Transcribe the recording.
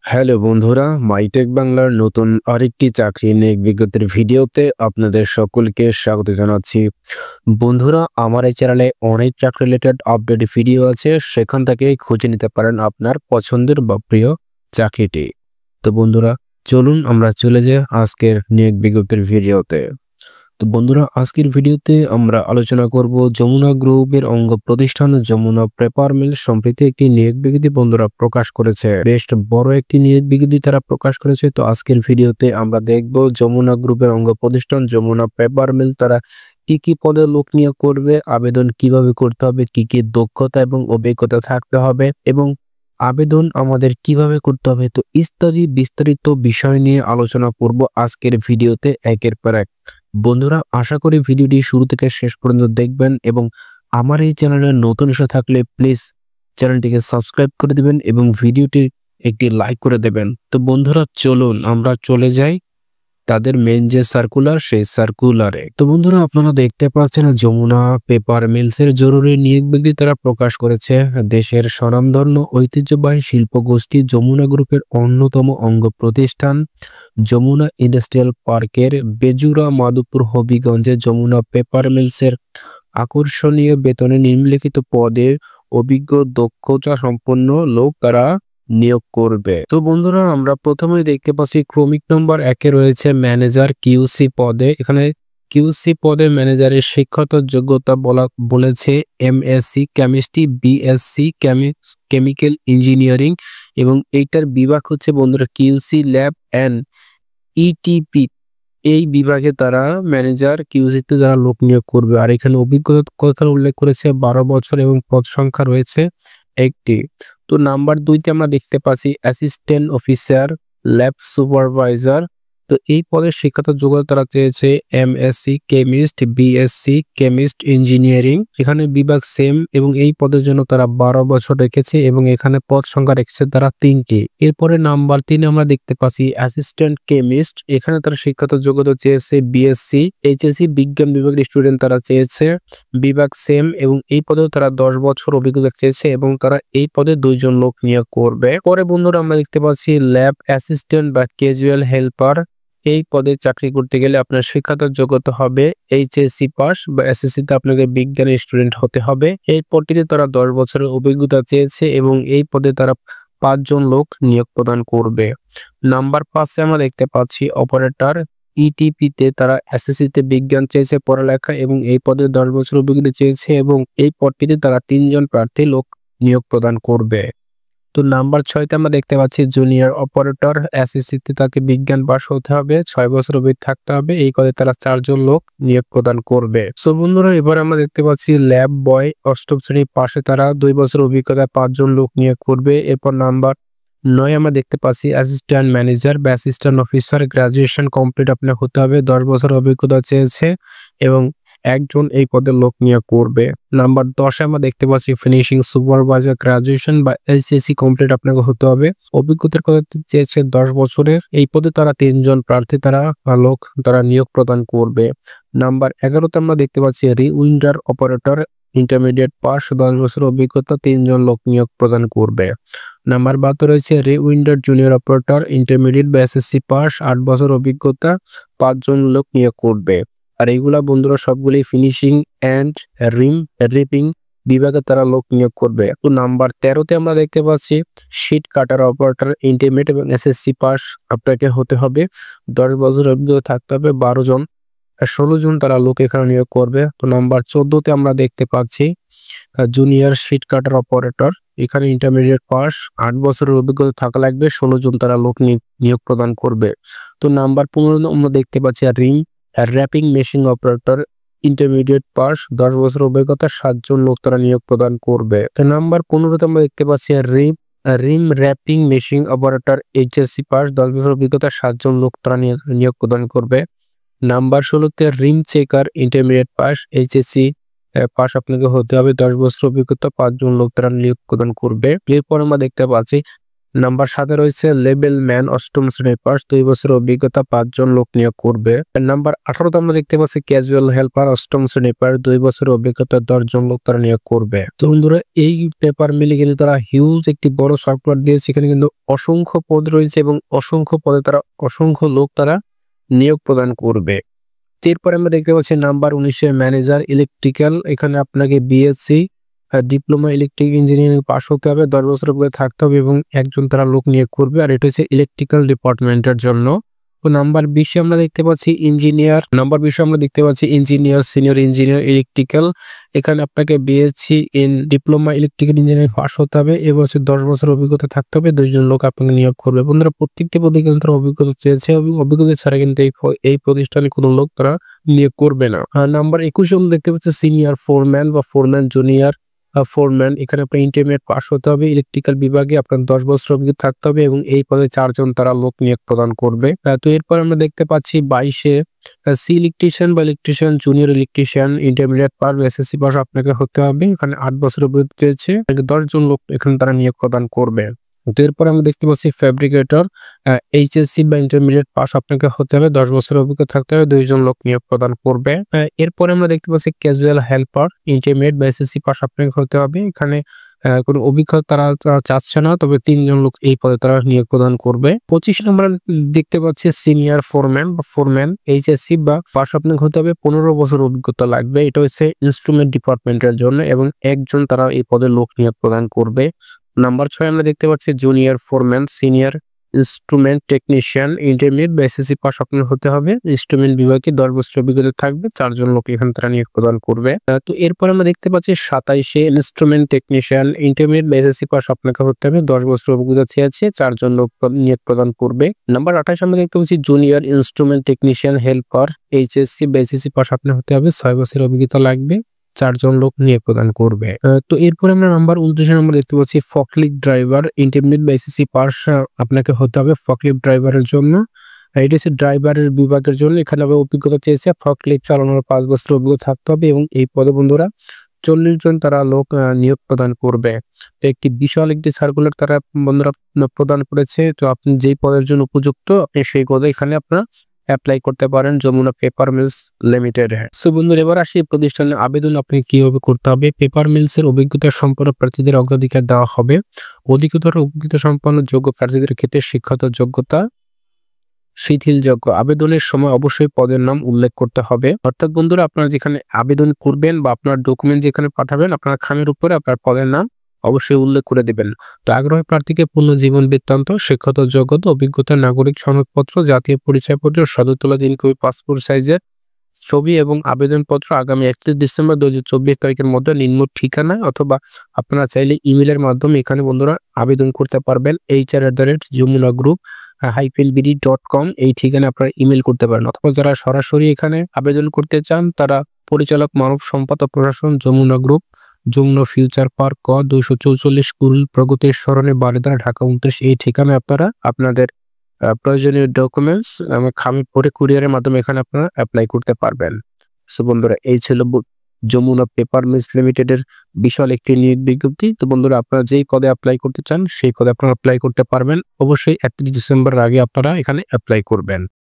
Hello বন্ধুরা, MyTech বাংলার নতুন আরেকটি চাকরি নিয়োগ বিজ্ঞপ্তির ভিডিওতে আপনাদের সকলকে স্বাগত জানাচ্ছি। বন্ধুরা, আমার এই চ্যানেলে অনেক চাকরি রিলেটেড আপডেট ভিডিও আছে, সেখান থেকে খুঁজে নিতে পারেন আপনার পছন্দের বা প্রিয় চাকরিটি। তো বন্ধুরা, চলুন আমরা চলে যাই আজকের নিয়োগ বিজ্ঞপ্তির ভিডিওতে। তো বন্ধুরা, আজকের ভিডিওতে আমরা আলোচনা করব যমুনা গ্রুপের অঙ্গ প্রতিষ্ঠান যমুনা পেপার মিল সম্প্রতি একটি নিয়োগ বিজ্ঞপ্তি বন্ধুরা প্রকাশ করেছে। বেশ বড় একটি নিয়োগ বিজ্ঞপ্তি তারা প্রকাশ করেছে। তো আজকের ভিডিওতে আমরা দেখব যমুনা গ্রুপের অঙ্গ প্রতিষ্ঠান যমুনা পেপার মিল তারা কি কি পদে লোক নিয়োগ করবে, আবেদন কিভাবে করতে হবে, কি কি দক্ষতা এবং অভিজ্ঞতা থাকতে হবে এবং আবেদন আমাদের কিভাবে করতে হবে। তো ইত্যাদি বিস্তারিত বিষয় নিয়ে আলোচনা করব আজকের ভিডিওতে একের পর এক। বন্ধুরা, আশা করি ভিডিওটি শুরু থেকে শেষ পর্যন্ত দেখবেন এবং আমার এই চ্যানেলে নতুন এসে থাকলে প্লিজ চ্যানেলটিকে সাবস্ক্রাইব করে দিবেন এবং ভিডিওটি একটি লাইক করে দেবেন। তো বন্ধুরা, চলুন আমরা চলে যাই তাদের মেন যে সার্কুলার সেই সার্কুলারে। তো বন্ধুরা, আপনারা দেখতে পাচ্ছেন যমুনা পেপার মিলসের জরুরি নিয়োগ বিজ্ঞপ্তি তারা প্রকাশ করেছে। দেশের স্বনামধন্য ঐতিহ্যবাহী শিল্প গোষ্ঠী যমুনা গ্রুপের অন্যতম অঙ্গ প্রতিষ্ঠান যমুনা ইন্ডাস্ট্রিয়াল পার্কের বেজুরা মাধবপুর হবিগঞ্জে যমুনা পেপার মিলসের আকর্ষণীয় বেতনে নিম্নলিখিত পদে অভিজ্ঞ দক্ষতা সম্পন্ন লোক তারা নিয়োগ করবে। তো বন্ধুরা, আমরা প্রথমেই দেখতে পাচ্ছি ক্রমিক নম্বর 1-এ রয়েছে ম্যানেজার কিউসি পদে। এখানে কিউসি পদে ম্যানেজারের শিক্ষাগত যোগ্যতা বলেছে MSc chemistry, BSc chemical engineering এবং এইটার বিভাগ হচ্ছে বন্ধুরা কিউসি ল্যাব অ্যান্ড ইটিপি। এই বিভাগে তারা ম্যানেজার কিউসিতে যারা লোক নিয়োগ করবে। আর এখানে অভিজ্ঞতার কথা উল্লেখ করেছে 12 বছর এবং পদ সংখ্যা রয়েছে একটি। তো নাম্বার 2-তে আমরা দেখতে পাচ্ছি অ্যাসিস্ট্যান্ট অফিসার ল্যাব সুপারভাইজার। তো এই পদের শিক্ষাগত যোগ্যতা তারা চেয়েছে MSc chemist, BSc chemist engineering. এখানে বিভাগ সেম এবং এই পদের জন্য তারা 12 বছর রেখেছে এবং এখানে পদ সংখ্যা রেখেছে তারা 3টি। এরপরে নাম্বার 3-এ আমরা দেখতে পাচ্ছি অ্যাসিস্ট্যান্ট কেমিস্ট। এখানে তারা শিক্ষাগত যোগ্যতা চেয়েছে বিএসসি, এইচএসসি বিজ্ঞান বিভাগের স্টুডেন্ট তারা চেয়েছে, বিভাগ সেম এবং এই পদেও তারা 10 বছর অভিজ্ঞতা চেয়েছে এবং তারা এই পদে 2 জন লোক নিয়োগ করবে। পরে বন্ধুরা আমরা দেখতে পাচ্ছি ল্যাব অ্যাসিস্ট্যান্ট বা ক্যাজুয়াল হেল্পার। এই পদে চাকরি করতে গেলে আপনার শিক্ষাগত যোগ্যতা হবে এইচএসসি পাস বা এসএসসি তে আপনাকে বিজ্ঞানের স্টুডেন্ট হতে হবে। এই পদটিতে তারা 10 বছরের অভিজ্ঞতা চেয়েছে এবং এই পদে তারা 5 জন লোক নিয়োগ প্রদান করবে। নাম্বার 5-এ আমরা দেখতে পাচ্ছি অপারেটর ইটিপি তে তারা এসএসসি তে বিজ্ঞান চেয়েছে পড়ালেখা এবং এই পদে 10 বছর অভিজ্ঞতা চেয়েছে এবং এই পদটিতে তারা 3 জন প্রার্থী লোক নিয়োগ প্রদান করবে। তো নাম্বার 6-তে আমরা দেখতে পাচ্ছি জুনিয়র অপারেটর এসএসসি তে তাকে বিজ্ঞান পাস হতে হবে, 6 বছর অভিজ্ঞতা থাকতে হবে। এই পদে তারা 4 জন লোক নিয়োগ প্রদান করবে। সো বন্ধুরা, এবার আমরা দেখতে পাচ্ছি ল্যাব বয় 8ম শ্রেণী পাশে তারা 2 বছর অভিজ্ঞতা 5 জন লোক নিয়োগ করবে। এরপর নাম্বার 9 আমরা দেখতে পাচ্ছি অ্যাসিস্ট্যান্ট ম্যানেজার বা অ্যাসিস্ট্যান্ট অফিসার গ্রাজুয়েশন কমপ্লিট আপনার হতে হবে, 10 বছর অভিজ্ঞতা চেয়েছে এবং একজন এই পদে লোক নিয়োগ করবে। নাম্বার 10-এ আমরা দেখতে পাচ্ছি ফিনিশিং সুপারভাইজার গ্রাজুয়েশন বা এইচএসসি কমপ্লিট আপনাকে হতে হবে, অভিজ্ঞতার কথা চেয়েছে 10 বছরের। এই পদে তারা 3 জন প্রার্থী লোক নিয়োগ প্রদান করবে। নাম্বার 11-তে আমরা দেখতে পাচ্ছি রিউইন্ডার অপারেটর ইন্টারমিডিয়েট পাস, 10 বছর অভিজ্ঞতা, 3 জন লোক নিয়োগ প্রদান করবে। নাম্বার 12 রয়েছে রিউইন্ডার জুনিয়র অপারেটর ইন্টারমিডিয়েট বা এসএসসি পাস, 8 বছর অভিজ্ঞতা, 5 জন লোক নিয়োগ করবে। আর এইগুলা বন্ধুরা সবগুলি ফিনিশিং অ্যান্ড রিপিং বিভাগে তারা লোক নিয়োগ করবে। তো নাম্বার 13-তে আমরা দেখতে পাচ্ছি শীট কাটার অপারেটর ইন্টারমিডিয়েট এবং এসএসসি পাস আপনাকে হতে হবে, 10 বছর অভিজ্ঞতা থাকতে হবে, 16 জন তারা লোক এখানে নিয়োগ করবে। তো নাম্বার 14-তে আমরা দেখতে পাচ্ছি জুনিয়র শীট কাটার অপারেটর, এখানে ইন্টারমিডিয়েট পাস, 8 বছরের অভিজ্ঞতা থাকা লাগবে, 16 জন তারা লোক নিয়োগ প্রদান করবে। তো নাম্বার 15 আমরা দেখতে পাচ্ছি wrapping machine operator intermediate pass, 10 বছর অভিজ্ঞতা, 7 জন লোক তারা নিয়োগ প্রদান করবে। নাম্বার 15-তে আমরা দেখতে পাচ্ছি ream wrapping machine operator HSC pass, 10 বছর অভিজ্ঞতা, 7 জন লোক তারা নিয়োগ প্রদান করবে। নাম্বার 16-তে ream checker intermediate pass, HSC pass আপনাকে হতে হবে, 10 বছর অভিজ্ঞতা, 5 জন লোক তারা নিয়োগ প্রদান করবে। এরপর আমরা দেখতে পাচ্ছি নাম্বার 7 রয়েছে লেবেল ম্যান, 8ম শ্রেণীর পাস, 2 বছরের অভিজ্ঞতা, 5 জন লোক নিয়োগ করবে। নাম্বার 18 তে আমরা দেখতে পাচ্ছি ক্যাজুয়াল হেল্পার, 8ম শ্রেণীর পাস, 2 বছরের অভিজ্ঞতা, 10 জন লোক তারা নিয়োগ করবে। তো বন্ধুরা এই পেপার মিলে কিন্তু তারা হিউজ একটি বড় সার্কুলার দিয়েছে। এখানে কিন্তু অসংখ্য পদ রয়েছে এবং অসংখ্য পদে তারা অসংখ্য লোক তারা নিয়োগ প্রদান করবে। এরপরে আমরা দেখতে পাচ্ছি নাম্বার 19 ম্যানেজার ইলেকট্রিক্যাল, এখানে আপনাকে BSc diploma electric engineering pass হতে হবে, 10 বছর অভিজ্ঞতা থাকতে হবে এবং একজন তারা লোক নিয়োগ করবে। আর এটা হচ্ছে ইলেকট্রিক্যাল ডিপার্টমেন্টের জন্য। তো নাম্বার 20 আমরা দেখতে পাচ্ছি engineer, engineer, senior engineer electrical, এখানে আপনাকে BSc in diploma electrical engineering pass হতে হবে এবং 10 বছর অভিজ্ঞতা থাকতে হবে, 2 জন লোক আপনাকে নিয়োগ করবে। বন্ধুরা প্রত্যেকটি পদে কিন্তু তারা অভিজ্ঞতা চেয়েছে, অভিজ্ঞতা ছাড়া কিন্তু এই প্রতিষ্ঠানে কোনো লোক তারা নিয়োগ করবে না। নাম্বার 21 আমরা দেখতে পাচ্ছি সিনিয়র ফোরম্যান বা ফোরম্যান জুনিয়র ফোরম্যান, এখানে আপনার ইন্টারমিডিয়েট পাস হতে হবে, ইলেকট্রিক্যাল বিভাগে আপনার 10 বছর অভিজ্ঞতা থাকতে হবে এবং এই পদে 4 জন তারা লোক নিয়োগ প্রদান করবে। তো এরপর আমরা দেখতে পাচ্ছি 22 সি ইলেকট্রিশিয়ান বা electrician junior electrician intermediate pass, SSC pass আপনাকে হতে হবে, এখানে 8 বছর অভিজ্ঞতা চেয়েছে, 10 জন লোক এখানে তারা নিয়োগ প্রদান করবে। তো এরপর আমরা দেখতে পাচ্ছি ফ্যাব্রিকেটর, এইচএসসি বা ইন্টারমিডিয়েট পাস আপনাকে হতে হবে, 10 বছর অভিজ্ঞতা থাকতে হবে, 2 জন লোক নিয়োগ প্রদান করবে। এরপরে আমরা দেখতে পাচ্ছি ক্যাজুয়াল হেল্পার, ইন্টারমিডিয়েট বা এসএসসি পাস আপনাকে হতে হবে, এখানে কোনো অভিজ্ঞতা তারা চাচ্ছে না, তবে 3 জন লোক এই পদে তারা নিয়োগ প্রদান করবে। 25 নম্বর দেখতে পাচ্ছি সিনিয়র ফোরম্যান বা ফোরম্যান, এইচএসসি বা পাস আপনাকে হতে হবে, 15 বছর অভিজ্ঞতা লাগবে, এটা হচ্ছে ইনস্ট্রুমেন্ট ডিপার্টমেন্টের জন্য এবং একজন তারা এই পদে লোক নিয়োগ প্রদান করবে। নাম্বার 6 আমরা দেখতে পাচ্ছি junior foreman, senior instrument technician, intermediate বা এসএসসি পাস আপনার হতে হবে, ইনস্ট্রুমেন্ট বিভাগে 10 বছর অভিজ্ঞতা থাকবে, 4 জন লোক এখানে তারা নিয়োগ প্রদান করবে। তো এরপর আমরা দেখতে পাচ্ছি 27 ইনস্ট্রুমেন্ট টেকনিশিয়ান, ইন্টারমিডিয়েট বা এসএসসি পাস আপনাকে হতে হবে, 10 বছর অভিজ্ঞতা চেয়েছে, 4 জন লোক নিয়োগ প্রদান করবে। নাম্বার 28 আমরা দেখতে পাচ্ছি junior instrument technician helper, HSC বা এসএসসি পাস আপনার হতে হবে, 6 বছর অভিজ্ঞতা লাগবে, 4 জন লোক নিয়োগ প্রদান করবে। তো এরপরে আমরা নাম্বার 29 নম্বর দেখতে পাচ্ছি ফকলিফট ড্রাইভার, ইন্টারমিডিয়েট বা এসএসসি পাস আপনাকে হতে হবে ফকলিফট ড্রাইভারের জন্য, এটা হচ্ছে ড্রাইভারের বিভাগের জন্য, এখানে অভিজ্ঞতা চেয়েছে, ফকলিফট চালানোর 5 বছর অভিজ্ঞতা থাকতে হবে এবং এই পদে বন্ধুরা 40 জন তারা লোক নিয়োগ প্রদান করবে। তো একটি বিশাল একটি সার্কুলার তারা বন্ধুরা প্রদান করেছে। তো আপনি যেই পদের জন্য উপযুক্ত আপনি সেই পদে এখানে আপনারা অ্যাপ্লাই করতে পারেন Jamuna Paper Mills Limited. So বন্ধুরা এবার আসি প্রতিষ্ঠানের আবেদন আপনি কিভাবে করতে হবে। পেপার মিলস এর অভিজ্ঞতা সম্পন্ন প্রার্থীদের অগ্রাধিকার দেওয়া হবে। অভিজ্ঞতা সম্পন্ন যোগ্য প্রার্থীদের ক্ষেত্রে শিক্ষাগত যোগ্যতা শিথিলযোগ্য। আবেদনের সময় অবশ্যই পদের নাম উল্লেখ করতে হবে। অর্থাৎ বন্ধুরা আপনারা যেখানে আবেদন করবেন বা আপনার ডকুমেন্ট যেখানে পাঠাবেন আপনার খামের উপরে আপনার পদের নাম অবশ্যই উল্লেখ করে দিবেন। তো আগ্রহী প্রার্থীকে পূর্ণ জীবন বৃত্তান্ত, শিক্ষাগত যোগ্যতা, অভিজ্ঞতা, নাগরিক সনদপত্র, জাতীয় পরিচয়পত্র, সদ্য তোলা 3 কপি পাসপোর্ট সাইজের ছবি এবং আবেদনপত্র আগামী 31 ডিসেম্বর 2024 তারিখের মধ্যে নিম্ন ঠিকানা অথবা আপনারা চাইলে ইমেলের মাধ্যমে এখানে বন্ধুরা আবেদন করতে পারবেন। hr@jamuna-group-bd.com এই ঠিকানা আপনারা ইমেল করতে পারেন, অথবা যারা সরাসরি এখানে আবেদন করতে চান তারা পরিচালক মানব সম্পদ ও প্রশাসন, Jamuna Group, Jamuna Future Park, 244 কুল প্রগতির সরণে, বারিধারা, ঢাকা 29 এই ঠিকানায় আপনারা আপনাদের প্রয়োজনীয় ডকুমেন্টস খামে পরে কুরিয়ারের মাধ্যমে এখানে আপনারা অ্যাপ্লাই করতে পারবেন। সো বন্ধুরা এই ছিল যমুনা পেপার মিলস লিমিটেডের বিশাল একটি নিয়োগ বিজ্ঞপ্তি। তো বন্ধুরা আপনারা যেই পদে অ্যাপ্লাই করতে চান সেই পদে আপনারা অ্যাপ্লাই করতে পারবেন। অবশ্যই 31 ডিসেম্বরের আগে আপনারা এখানে অ্যাপ্লাই করবেন।